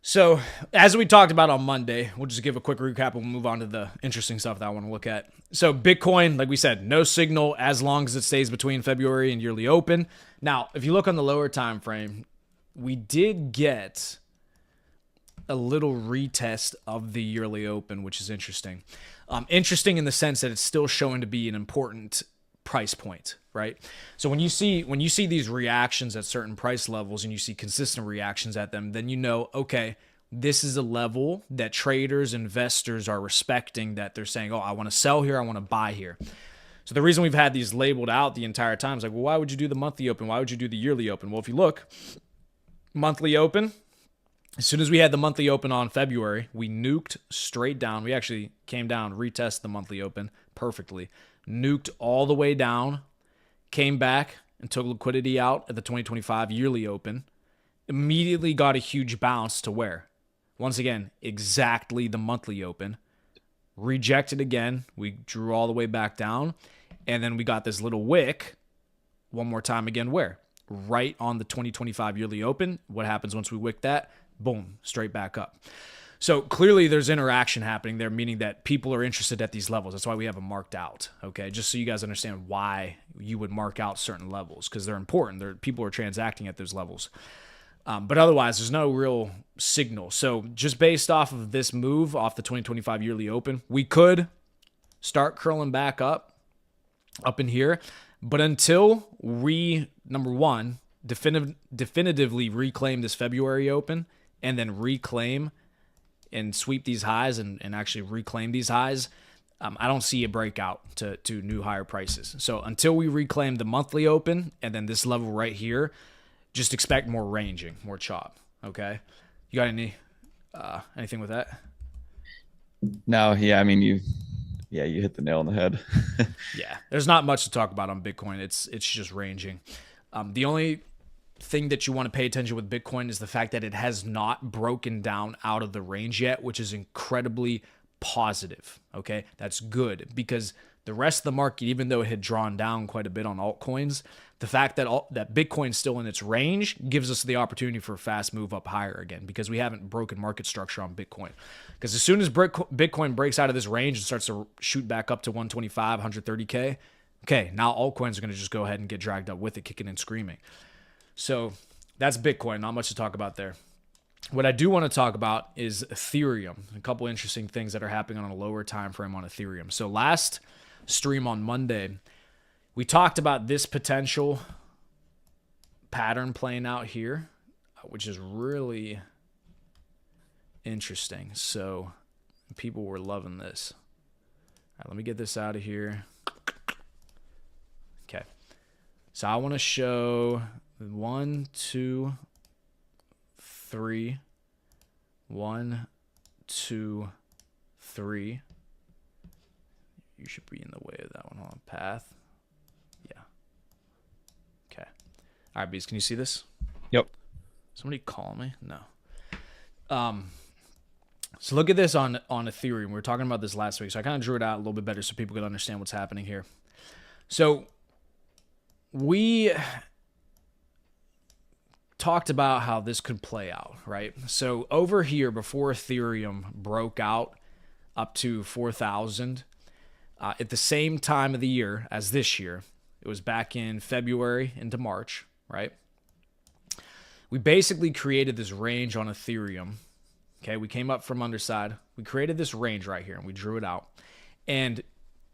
So, as we talked about on Monday, we'll just give a quick recap and we'll move on to the interesting stuff that I want to look at. So, Bitcoin, like we said, no signal as long as it stays between February and yearly open. Now, if you look on the lower time frame, we did get a little retest of the yearly open, which is interesting. Interesting in the sense that it's still showing to be an important price point, right? So when you see these reactions at certain price levels and you see consistent reactions at them, then you know, okay, this is a level that traders, investors are respecting, that they're saying, oh, I want to sell here, I want to buy here. So the reason we've had these labeled out the entire time is like, well, why would you do the monthly open? Why would you do the yearly open? Well, if you look, monthly open, as soon as we had the monthly open on February, we nuked straight down. We actually came down, retested the monthly open perfectly, nuked all the way down, came back and took liquidity out at the 2025 yearly open, immediately got a huge bounce to where? Once again, exactly the monthly open, rejected again. We drew all the way back down, and then we got this little wick one more time again where? Right on the 2025 yearly open. What happens once we wick that? Boom, straight back up. So clearly there's interaction happening there, meaning that people are interested at these levels. That's why we have them marked out, okay? Just so you guys understand why you would mark out certain levels, because they're important. People are transacting at those levels. But otherwise, there's no real signal. So just based off of this move, off the 2025 yearly open, we could start curling back up in here. But until we, number one, definitively reclaim this February open and then reclaim and sweep these highs and actually reclaim these highs, I don't see a breakout to new higher prices. So until we reclaim the monthly open and then this level right here, just expect more ranging, more chop. Okay, you got anything with that? No, yeah, I mean you hit the nail on the head. Yeah, there's not much to talk about on Bitcoin. It's just ranging. The only thing that you want to pay attention with Bitcoin is the fact that it has not broken down out of the range yet, which is incredibly positive. Okay, that's good because the rest of the market, even though it had drawn down quite a bit on altcoins, the fact that that Bitcoin's still in its range gives us the opportunity for a fast move up higher again because we haven't broken market structure on Bitcoin. Because as soon as Bitcoin breaks out of this range and starts to shoot back up to 125, 130K, okay, now altcoins are going to just go ahead and get dragged up with it, kicking and screaming. So that's Bitcoin. Not much to talk about there. What I do want to talk about is Ethereum. A couple interesting things that are happening on a lower time frame on Ethereum. So last stream on Monday, we talked about this potential pattern playing out here, which is really interesting. So people were loving this. All right, let me get this out of here. Okay. So I want to show 1, 2, 3. 1, 2, 3. You should be in the way of that one on path. Yeah. Okay. All right, Bees, can you see this? Yep. Somebody call me? No. So look at this on Ethereum. We were talking about this last week, so I kind of drew it out a little bit better so people could understand what's happening here. So we talked about how this could play out, right? So over here, before Ethereum broke out up to 4,000, at the same time of the year as this year, it was back in February into March, right? We basically created this range on Ethereum. Okay, we came up from underside. We created this range right here, and we drew it out. And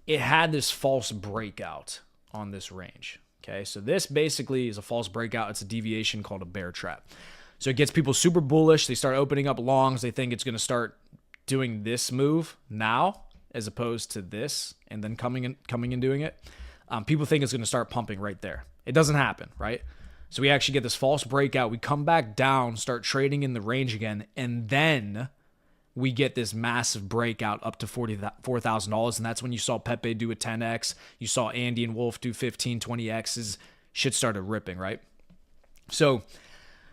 it had this false breakout on this range. Okay, so this basically is a false breakout. It's a deviation called a bear trap. So it gets people super bullish. They start opening up longs. They think it's going to start doing this move now as opposed to this and then coming and doing it. People think it's going to start pumping right there. It doesn't happen, right? So we actually get this false breakout. We come back down, start trading in the range again, and then we get this massive breakout up to $44,000, and that's when you saw Pepe do a 10x. You saw Andy and Wolf do 15, 20x's. Shit started ripping, right? So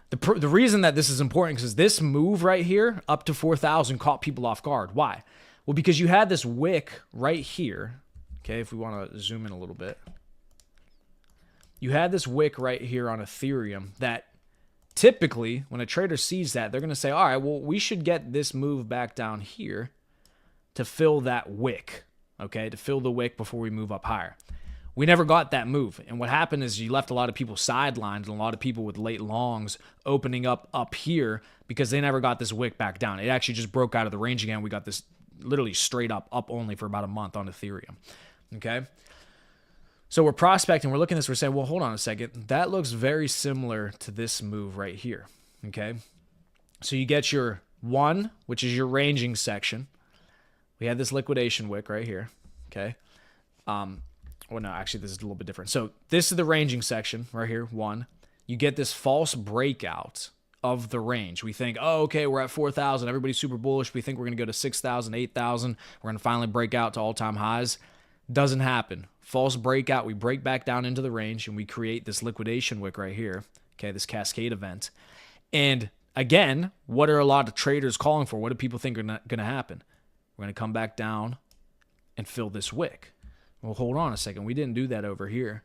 the reason that this is important is this move right here up to 4,000 caught people off guard. Why? Well, because you had this wick right here. Okay, if we want to zoom in a little bit. You had this wick right here on Ethereum that typically when a trader sees that, they're going to say, all right, well, we should get this move back down here to fill that wick, okay, to fill the wick before we move up higher. We never got that move. And what happened is you left a lot of people sidelined and a lot of people with late longs opening up here because they never got this wick back down. It actually just broke out of the range again. We got this literally straight up only for about a month on Ethereum, okay? So we're prospecting, we're looking at this, we're saying, well, hold on a second. That looks very similar to this move right here, okay? So you get your 1, which is your ranging section. We had this liquidation wick right here, okay? Well, no, actually, this is a little bit different. So this is the ranging section right here, 1. You get this false breakout of the range. We think, oh, okay, we're at 4,000. Everybody's super bullish. We think we're going to go to 6,000, 8,000. We're going to finally break out to all-time highs. Doesn't happen. False breakout. We break back down into the range, and we create this liquidation wick right here, okay, this cascade event. And again, what are a lot of traders calling for? What do people think are going to happen? We're going to come back down and fill this wick. Well, hold on a second. We didn't do that over here.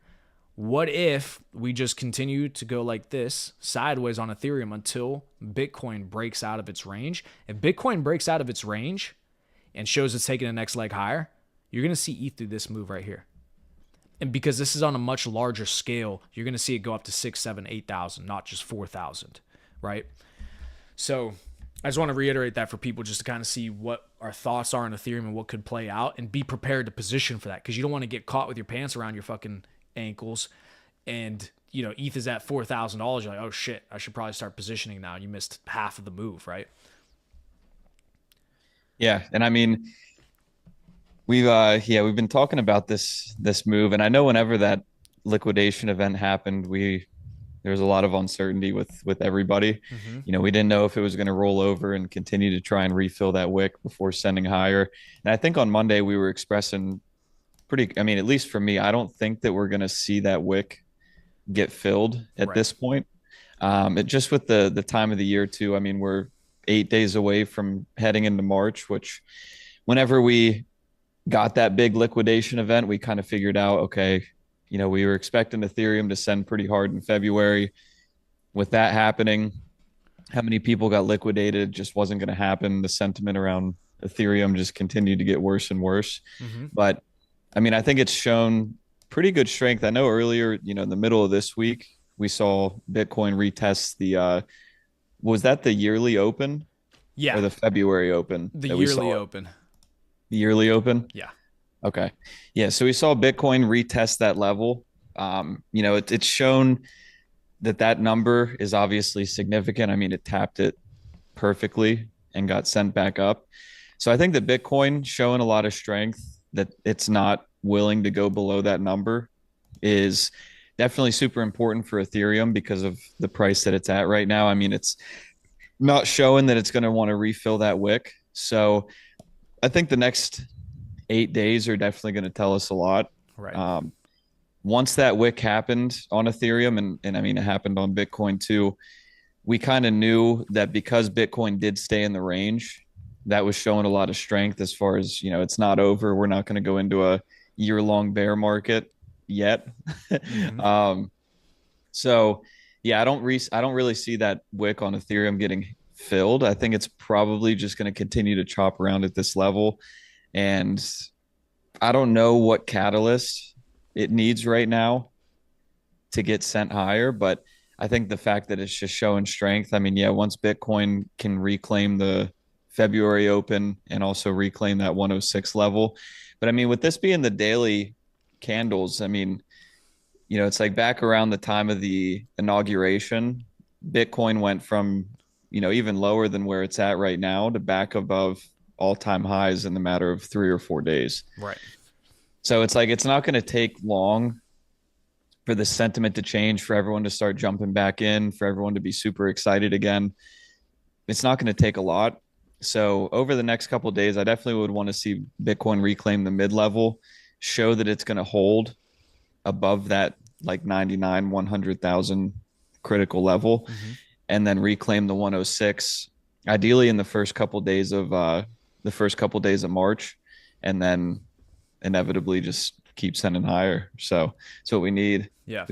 What if we just continue to go like this, sideways on Ethereum until Bitcoin breaks out of its range? If Bitcoin breaks out of its range and shows it's taking the next leg higher, you're going to see ETH do this move right here. And because this is on a much larger scale, you're going to see it go up to 6, 7, 8,000, not just 4,000, right? So I just want to reiterate that for people just to kind of see what our thoughts are on Ethereum and what could play out and be prepared to position for that because you don't want to get caught with your pants around your fucking ankles and, you know, ETH is at $4,000. You're like, oh shit, I should probably start positioning now. And you missed half of the move, right? Yeah. And I mean, we've been talking about this move. And I know whenever that liquidation event happened, there was a lot of uncertainty with everybody. Mm-hmm. You know, we didn't know if it was going to roll over and continue to try and refill that wick before sending higher. And I think on Monday we were expressing at least for me, I don't think that we're going to see that wick get filled at this point. It just with the time of the year too. I mean, we're 8 days away from heading into March, which whenever we got that big liquidation event, we kind of figured out, okay, you know, we were expecting Ethereum to send pretty hard in February. With that happening, how many people got liquidated just wasn't going to happen. The sentiment around Ethereum just continued to get worse and worse. Mm-hmm. But I mean, I think it's shown pretty good strength. I know earlier, you know, in the middle of this week, we saw Bitcoin retest was that the yearly open? Yeah. Or the February open? The yearly open. The yearly open? Yeah. Okay. Yeah. So we saw Bitcoin retest that level. You know, it's shown that number is obviously significant. I mean, it tapped it perfectly and got sent back up. So I think that Bitcoin showing a lot of strength, that it's not willing to go below that number, is definitely super important for Ethereum because of the price that it's at right now. I mean, it's not showing that it's going to want to refill that wick. So I think the next 8 days are definitely going to tell us a lot. Right. Once that wick happened on Ethereum, and I mean, it happened on Bitcoin too, we kind of knew that because Bitcoin did stay in the range, that was showing a lot of strength as far as, you know, it's not over. We're not going to go into a year-long bear market yet. Mm-hmm. So yeah, I don't really see that wick on Ethereum getting filled. I think it's probably just going to continue to chop around at this level. And I don't know what catalyst it needs right now to get sent higher, but I think the fact that it's just showing strength. I mean, yeah, once Bitcoin can reclaim the February open and also reclaim that 106 level. But I mean, with this being the daily candles, I mean, you know, it's like back around the time of the inauguration, Bitcoin went from, you know, even lower than where it's at right now to back above all-time highs in the matter of 3 or 4 days. Right. So it's like, it's not going to take long for the sentiment to change, for everyone to start jumping back in, for everyone to be super excited again. It's not going to take a lot. So over the next couple of days, I definitely would want to see Bitcoin reclaim the mid-level, show that it's going to hold above that like 99, 100,000 critical level, and then reclaim the 106, ideally in the first couple of days of March, and then inevitably just keep sending higher. So that's what we need. Yeah.